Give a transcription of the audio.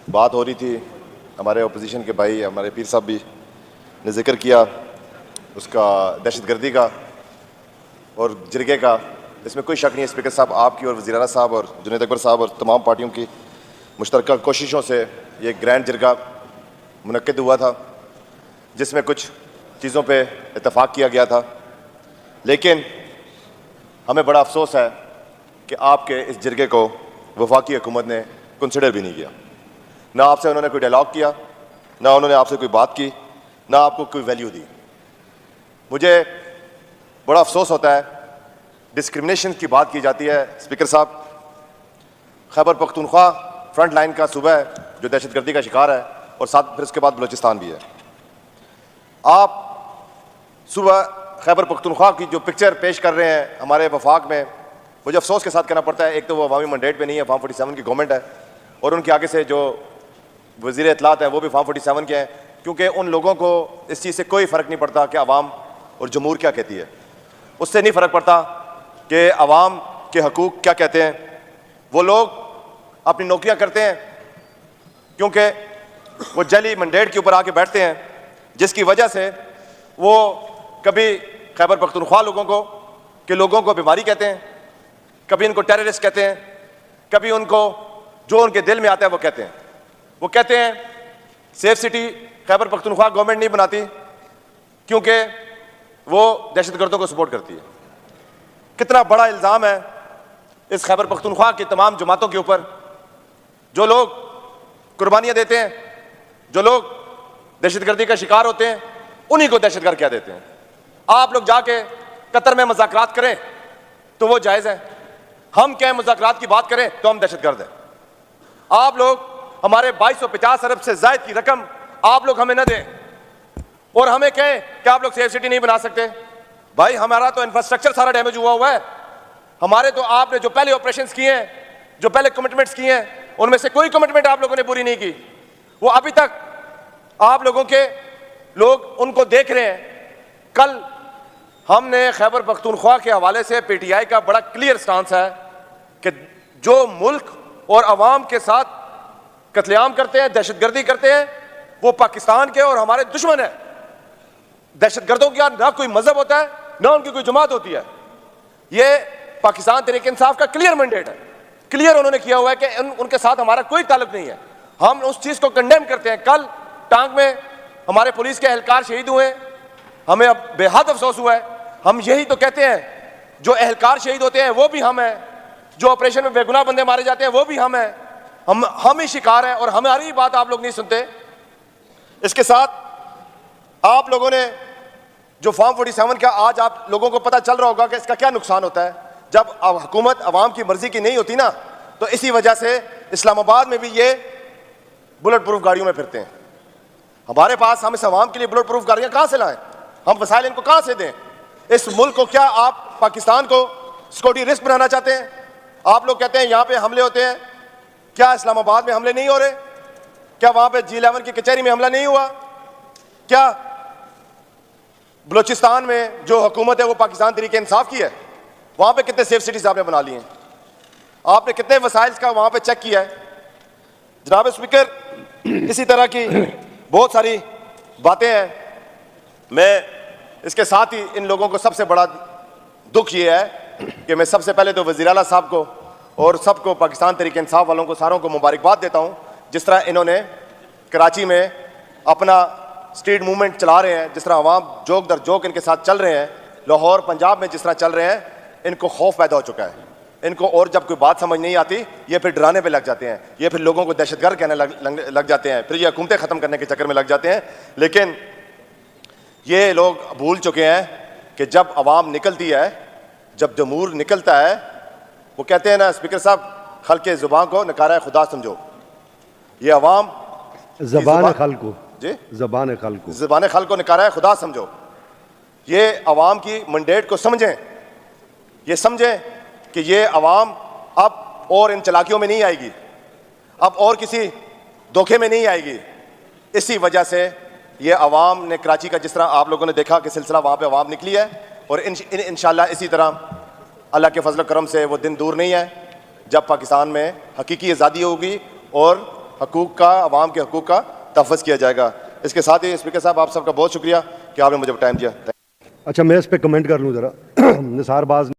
बात हो रही थी, हमारे अपोजिशन के भाई हमारे पीर साहब भी ने जिक्र किया उसका दहशतगर्दी का और जिरगे का। इसमें कोई शक नहीं है स्पीकर साहब, आपकी और वज़ीर आला साहब और जुनैद अकबर साहब और तमाम पार्टियों की मुश्तरका कोशिशों से ये ग्रैंड जिरगा मुनक्किद हुआ था, जिसमें कुछ चीज़ों पे इत्तफाक किया गया था। लेकिन हमें बड़ा अफसोस है कि आपके इस जिरगे को वफाकी हुकूमत ने कंसिडर भी नहीं किया। ना आपसे उन्होंने कोई डायलॉग किया, ना उन्होंने आपसे कोई बात की, ना आपको कोई वैल्यू दी। मुझे बड़ा अफसोस होता है, डिस्क्रिमिनेशन की बात की जाती है। स्पीकर साहब, खैबर पख्तूनख्वा फ्रंट लाइन का सूबा है जो दहशतगर्दी का शिकार है, और साथ फिर उसके बाद बलूचिस्तान भी है। आप सुबह खैबर पख्तूनख्वा की जो पिक्चर पेश कर रहे हैं हमारे वफाक में, मुझे अफसोस के साथ कहना पड़ता है, एक तो वो अवामी मैंडेट पे नहीं है, फार्म 47 की गवर्नमेंट है, और उनके आगे से जो वज़ीर इत्तलात है वो भी फार्म 47 के हैं, क्योंकि उन लोगों को इस चीज़ से कोई फ़र्क नहीं पड़ता कि अवाम और जमहूर क्या कहती है। उससे नहीं फ़र्क पड़ता कि अवाम के हकूक़ क्या कहते हैं। वो लोग अपनी नौकरियाँ करते हैं क्योंकि वो जली मैंडेट के ऊपर आके बैठते हैं, जिसकी वजह से वो कभी खैबर पख्तूनख्वा लोगों को बीमारी कहते हैं, कभी इनको टेररिस्ट कहते हैं, कभी उनको जो उनके दिल में आता है वो कहते हैं। वो कहते हैं safe city Khyber Pakhtunkhwa government नहीं बनाती क्योंकि वो दहशतगर्दों को सपोर्ट करती है। कितना बड़ा इल्ज़ाम है इस खैबर पख्तूनख्वा की तमाम जमातों के ऊपर। जो लोग कुर्बानियाँ देते हैं, जो लोग दहशतगर्दी का शिकार होते हैं, उन्हीं को दहशतगर्द कह देते हैं। आप लोग जाके कतर में मुज़ाकरात करें तो वो जायज़ है, हम क्या मुज़ाकरात की बात करें तो हम दहशतगर्द हैं। आप लोग हमारे 2250 अरब से ज़ायद की रकम आप लोग हमें न दें और हमें कहें कि आप लोग सेफ सिटी नहीं बना सकते। भाई, हमारा तो इंफ्रास्ट्रक्चर सारा डैमेज हुआ है। हमारे तो आपने जो पहले ऑपरेशंस किए हैं, जो पहले कमिटमेंट्स किए हैं, उनमें से कोई कमिटमेंट आप लोगों ने पूरी नहीं की। वो अभी तक आप लोगों के लोग उनको देख रहे हैं। कल हमने खैबर पख्तूनख्वा के हवाले से पीटीआई का बड़ा क्लियर स्टांस है कि जो मुल्क और अवाम के साथ कत्लेआम करते हैं, दहशतगर्दी करते हैं, वो पाकिस्तान के और हमारे दुश्मन है। दहशतगर्दों का ना कोई मजहब होता है, ना उनकी कोई जमात होती है। ये पाकिस्तान तहरीक इंसाफ का क्लियर मैंडेट है। क्लियर उन्होंने किया हुआ है कि उनके साथ हमारा कोई ताल्लुक नहीं है। हम उस चीज को कंडेम करते हैं। कल टांग में हमारे पुलिस के एहलकार शहीद हुए, हमें अब बेहद अफसोस हुआ है। हम यही तो कहते हैं, जो एहलकार शहीद होते हैं वो भी हम हैं, जो ऑपरेशन में बेगुनाह बंदे मारे जाते हैं वो भी हम हैं। हम ही शिकार हैं और हमारी बात आप लोग नहीं सुनते। इसके साथ आप लोगों ने जो फार्म 47 का आज आप लोगों को पता चल रहा होगा कि इसका क्या नुकसान होता है। जब हुकूमत अवाम की मर्जी की नहीं होती ना, तो इसी वजह से इस्लामाबाद में भी ये बुलेट प्रूफ गाड़ियों में फिरते हैं। हमारे पास, हम इस अवाम के लिए बुलेट प्रूफ गाड़ियां कहां से लाएं? हम वसाइल इनको कहां से दें? इस मुल्क को क्या आप पाकिस्तान को सिक्योरिटी रिस्क बनाना चाहते हैं? आप लोग कहते हैं यहां पे हमले होते हैं, क्या इस्लामाबाद में हमले नहीं हो रहे? क्या वहां पे G11 की कचहरी में हमला नहीं हुआ? क्या बलूचिस्तान में जो हुकूमत है वो पाकिस्तान तरीके इंसाफ की है? वहां पे कितने सेफ सिटीज आपने बना लिए हैं? आपने कितने वसाइल का वहां पे चेक किया है? जनाब स्पीकर, इसी तरह की बहुत सारी बातें हैं। मैं इसके साथ ही इन लोगों को सबसे बड़ा दुख ये है कि मैं सबसे पहले तो वज़ीर आला साहब को और सबको, पाकिस्तान तहरीक इंसाफ वालों को, सारों को मुबारकबाद देता हूँ। जिस तरह इन्होंने कराची में अपना स्ट्रीट मूवमेंट चला रहे हैं, जिस तरह अवाम जोक दर जोक इनके साथ चल रहे हैं, लाहौर पंजाब में जिस तरह चल रहे हैं, इनको खौफ पैदा हो चुका है। इनको और जब कोई बात समझ नहीं आती, ये फिर डराने पे लग जाते हैं, ये फिर लोगों को दहशतगर्द कहने लग जाते हैं, फिर ये हुकूमतें ख़त्म करने के चक्कर में लग जाते हैं। लेकिन ये लोग भूल चुके हैं कि जब अवाम निकलती है, जब जमहूर निकलता है, वो कहते हैं ना स्पीकर साहब, खल्के ज़ुबान को नकारा खुदा समझो। ये अवाम ज़बान खल को, जी, ज़बान खल को नकारा खुदा समझो। ये अवाम की मैंडेट को समझें, ये समझें कि ये अवाम अब और इन चलाकियों में नहीं आएगी, अब और किसी धोखे में नहीं आएगी। इसी वजह से ये अवाम ने कराची का, जिस तरह आप लोगों ने देखा कि सिलसिला वहाँ पे अवाम निकली है, और इंशाल्लाह इसी तरह अल्लाह के फजल करम से वो दिन दूर नहीं है जब पाकिस्तान में हकीकी आज़ादी होगी और हकूक़ का, अवाम के हकूक़ का तहफ़्फ़ुज़ किया जाएगा। इसके साथ ही स्पीकर साहब, आप सबका बहुत शुक्रिया कि आपने मुझे टाइम दिया। अच्छा, मैं इस पे कमेंट कर लूँ ज़रा। निसार बाज़